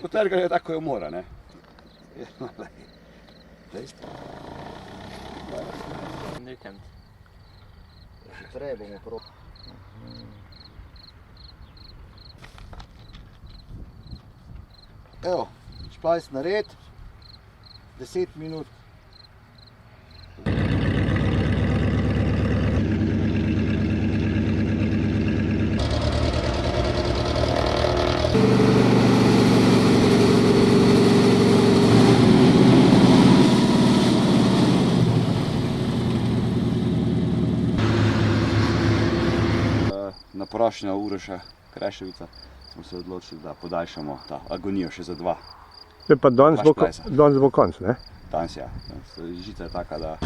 Potrgali je tako, je mora, ne? Nekam. Hitreje bomo prav. Evo, šplajs nared, 10 minut. Na prošnjo Uroša Kreševica smo se odločili, da podaljšamo ta agonijo še za 2. Je pa danes bo konc, ne? Danes ja. Žica je taka, da...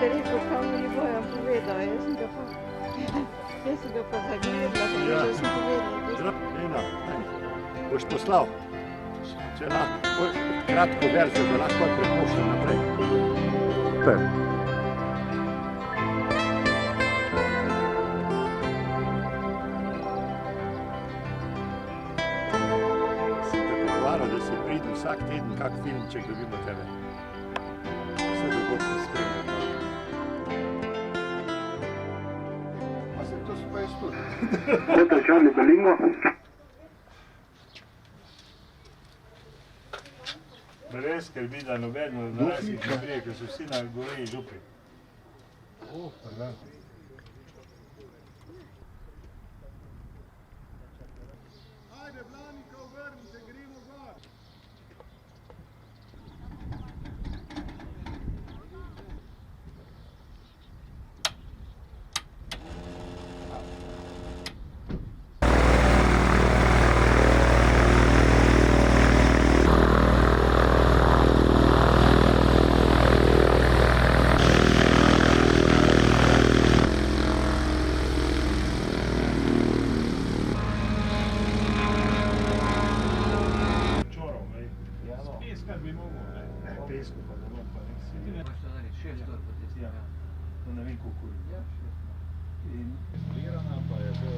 Rekel, kam mi Bojan povedal, jaz sem ga pa zagledala, pa sem povedala. Ena, boš poslal, če lahko kratko verzijo, da lahko prepošljem naprej. Super. Sem te pogovarjal, da si pridi vsak teden kak filmček dobimo tebe. Vse dogodke spremljamo. A se to spaješ tudi? Hotel Charlie Belingo. Res skrbi, da nobeno od narajskih ne brije, ker so vsi na goveji župi. Pardon. Ajde, Blanika, vrnite, gremo gor. Pesku pa da bom pa nek si. Ti ne boš to narediti, 6 ur po testi. Ja, no ne vem koliko. Ja, 6. In... Virana pa je to